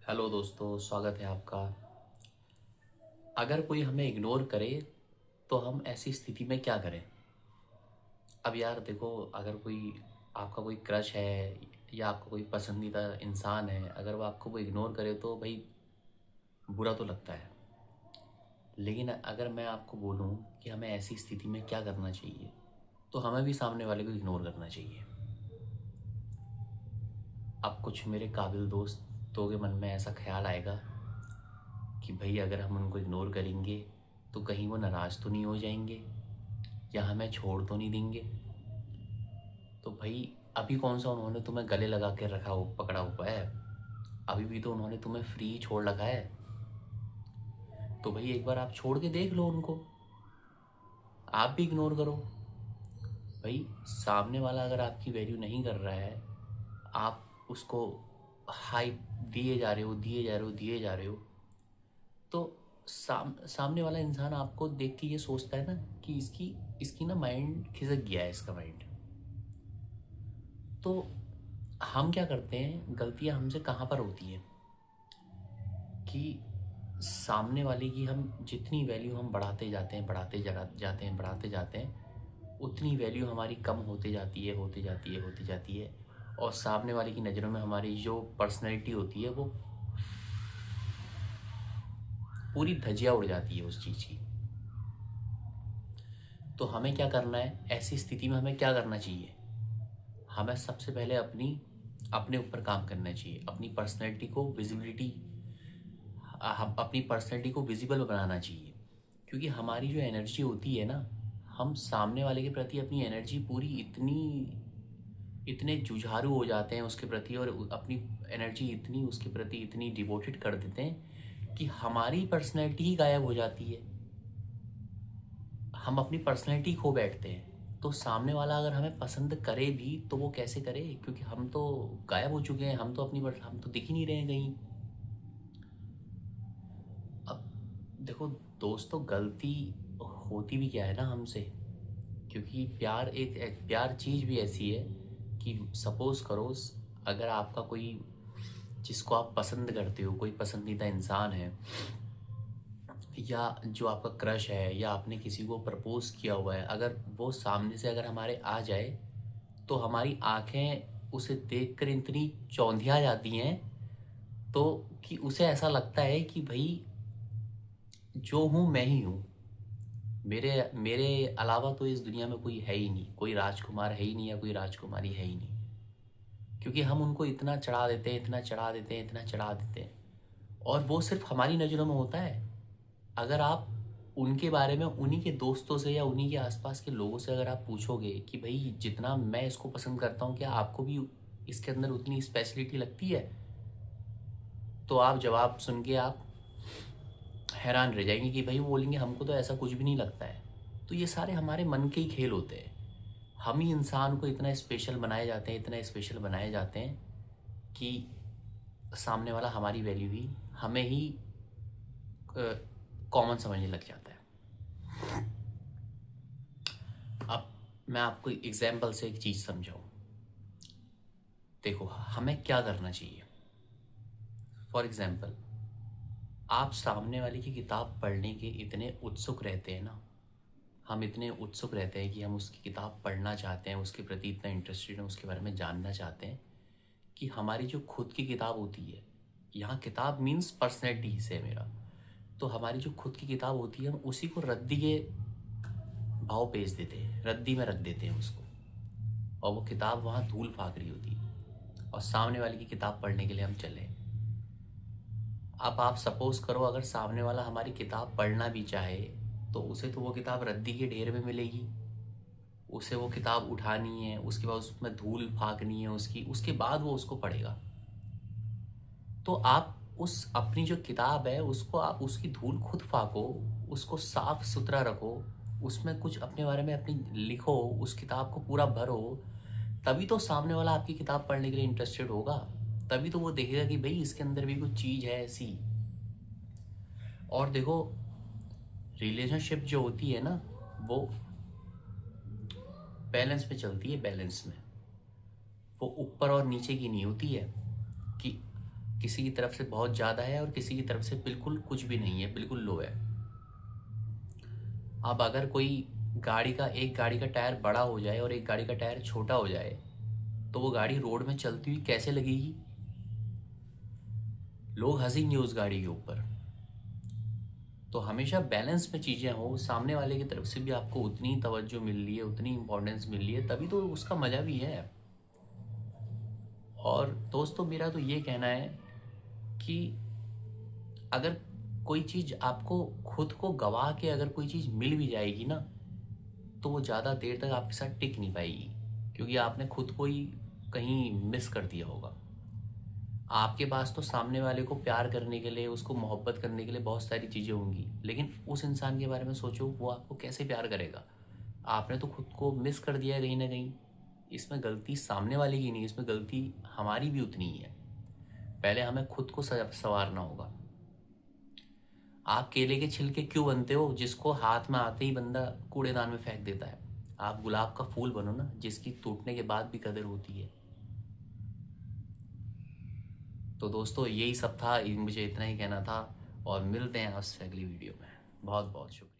Hello दोस्तों, स्वागत है आपका। अगर कोई हमें इग्नोर करे तो हम ऐसी स्थिति में क्या करें? अब यार देखो, अगर कोई आपका कोई क्रश है या आपका कोई पसंदीदा इंसान है, अगर वो आपको वो इग्नोर करे तो भाई बुरा तो लगता है। लेकिन अगर मैं आपको बोलूँ कि हमें ऐसी स्थिति में क्या करना चाहिए, तो हमें भी सामने वाले को इग्नोर करना चाहिए। अब कुछ मेरे काबिल दोस्तों के मन में ऐसा ख्याल आएगा कि भाई अगर हम उनको इग्नोर करेंगे तो कहीं वो नाराज़ तो नहीं हो जाएंगे या हमें छोड़ तो नहीं देंगे। तो भाई अभी कौन सा उन्होंने तुम्हें गले लगा के रखा हो, पकड़ा हुआ है? अभी भी तो उन्होंने तुम्हें फ्री छोड़ रखा है। तो भाई एक बार आप छोड़ के देख लो उनको, आप भी इग्नोर करो। भाई सामने वाला अगर आपकी वैल्यू नहीं कर रहा है, आप उसको हाइप दिए जा रहे हो, दिए जा रहे हो, दिए जा रहे हो, तो सामने वाला इंसान आपको देख के ये सोचता है ना कि इसकी इसकी ना माइंड खिसक गया है, इसका माइंड। तो हम क्या करते हैं, गलतियां हमसे कहाँ पर होती है कि सामने वाले की हम जितनी वैल्यू हम बढ़ाते जाते हैं, बढ़ाते जाते हैं, उतनी वैल्यू हमारी कम होते जाती है, होती जाती है, होती जाती है। और सामने वाले की नज़रों में हमारी जो पर्सनैलिटी होती है वो पूरी धजिया उड़ जाती है उस चीज़ की। तो हमें क्या करना है, ऐसी स्थिति में हमें क्या करना चाहिए? हमें सबसे पहले अपने ऊपर काम करना चाहिए, अपनी पर्सनैलिटी को विजिबिलिटी हम अपनी पर्सनैलिटी को विजिबल बनाना चाहिए। क्योंकि हमारी जो एनर्जी होती है ना, हम सामने वाले के प्रति अपनी एनर्जी पूरी इतने जुझारू हो जाते हैं उसके प्रति, और अपनी एनर्जी इतनी उसके प्रति इतनी डिवोटेड कर देते हैं कि हमारी पर्सनैलिटी ही गायब हो जाती है। हम अपनी पर्सनैलिटी खो बैठते हैं। तो सामने वाला अगर हमें पसंद करे भी तो वो कैसे करे, क्योंकि हम तो गायब हो चुके हैं, हम तो दिख ही नहीं रहे हैं कहीं। अब देखो दोस्तों, गलती होती भी क्या है ना हमसे, क्योंकि प्यार चीज़ भी ऐसी है कि सपोज़ करो, अगर आपका कोई जिसको आप पसंद करते हो, कोई पसंदीदा इंसान है या जो आपका क्रश है, या आपने किसी को प्रपोज किया हुआ है, अगर वो सामने से अगर हमारे आ जाए तो हमारी आंखें उसे देखकर इतनी चौंधिया जाती हैं, तो कि उसे ऐसा लगता है कि भाई जो हूँ मैं ही हूँ, मेरे मेरे अलावा तो इस दुनिया में कोई है ही नहीं, कोई राजकुमार है ही नहीं या कोई राजकुमारी है ही नहीं। क्योंकि हम उनको इतना चढ़ा देते हैं, इतना चढ़ा देते हैं, इतना चढ़ा देते हैं, और वो सिर्फ हमारी नज़रों में होता है। अगर आप उनके बारे में उन्हीं के दोस्तों से या उन्हीं के आसपास के लोगों से अगर आप पूछोगे कि भाई जितना मैं इसको पसंद करता हूँ, क्या आपको भी इसके अंदर उतनी स्पेशलिटी लगती है, तो आप जवाब सुन के आप हैरान रह जाएंगे कि भाई वो बोलेंगे हमको तो ऐसा कुछ भी नहीं लगता है। तो ये सारे हमारे मन के ही खेल होते हैं। हम ही इंसान को इतना स्पेशल बनाए जाते हैं, इतना स्पेशल बनाए जाते हैं कि सामने वाला हमारी वैल्यू ही हमें ही कॉमन समझने लग जाता है। अब मैं आपको एग्जाम्पल से एक चीज़ समझाऊँ। देखो हमें क्या करना चाहिए। फॉर एग्ज़ाम्पल, आप सामने वाले की किताब पढ़ने के इतने उत्सुक रहते हैं ना, हम इतने उत्सुक रहते हैं कि हम उसकी किताब पढ़ना चाहते हैं, उसके प्रति इतना इंटरेस्टेड हैं, उसके बारे में जानना चाहते हैं कि हमारी जो खुद की किताब होती है, यहाँ किताब मीन्स पर्सनैलिटी से मेरा, तो हमारी जो खुद की किताब होती है हम उसी को रद्दी के भाव बेच देते हैं, रद्दी में रख देते हैं उसको, और वो किताब वहाँ धूल फाक रही होती है, और सामने वाले की किताब पढ़ने के लिए हम चले। अब आप सपोज करो, अगर सामने वाला हमारी किताब पढ़ना भी चाहे तो उसे तो वो किताब रद्दी के ढेर में मिलेगी, उसे वो किताब उठानी है, उसके बाद उसमें धूल फाकनी है उसकी, उसके बाद वो उसको पढ़ेगा। तो आप उस अपनी जो किताब है उसको आप उसकी धूल खुद फाको, उसको साफ सुथरा रखो, उसमें कुछ अपने बारे में अपनी लिखो, उस किताब को पूरा भरो, तभी तो सामने वाला आपकी किताब पढ़ने के लिए इंटरेस्टेड होगा। तभी तो वो देखेगा कि भाई इसके अंदर भी कुछ चीज़ है ऐसी। और देखो, रिलेशनशिप जो होती है ना, वो बैलेंस में चलती है, बैलेंस में। वो ऊपर और नीचे की नहीं होती है कि किसी की तरफ से बहुत ज़्यादा है और किसी की तरफ से बिल्कुल कुछ भी नहीं है, बिल्कुल लो है। अब अगर कोई एक गाड़ी का टायर बड़ा हो जाए और एक गाड़ी का टायर छोटा हो जाए, तो वो गाड़ी रोड में चलती हुई कैसे लगेगी? लोग हंसेंगे उस गाड़ी के ऊपर। तो हमेशा बैलेंस में चीज़ें हो, सामने वाले की तरफ से भी आपको उतनी तवज्जो मिल रही है, उतनी इंपॉर्टेंस मिल रही है, तभी तो उसका मज़ा भी है। और दोस्तों, मेरा तो ये कहना है कि अगर कोई चीज़ आपको खुद को गवा के अगर कोई चीज़ मिल भी जाएगी ना, तो वो ज़्यादा देर तक आपके साथ टिक नहीं पाएगी, क्योंकि आपने खुद को ही कहीं मिस कर दिया होगा। आपके पास तो सामने वाले को प्यार करने के लिए, उसको मोहब्बत करने के लिए बहुत सारी चीज़ें होंगी, लेकिन उस इंसान के बारे में सोचो, वो आपको कैसे प्यार करेगा? आपने तो खुद को मिस कर दिया है कहीं ना कहीं। इसमें गलती सामने वाले की नहीं, इसमें गलती हमारी भी उतनी ही है। पहले हमें खुद को संवारना होगा। आप केले के छिलके क्यों बनते हो, जिसको हाथ में आते ही बंदा कूड़ेदान में फेंक देता है? आप गुलाब का फूल बनो ना, जिसकी टूटने के बाद भी कदर होती है। तो दोस्तों, यही सब था, मुझे इतना ही कहना था, और मिलते हैं आपसे अगली वीडियो में। बहुत बहुत शुक्रिया।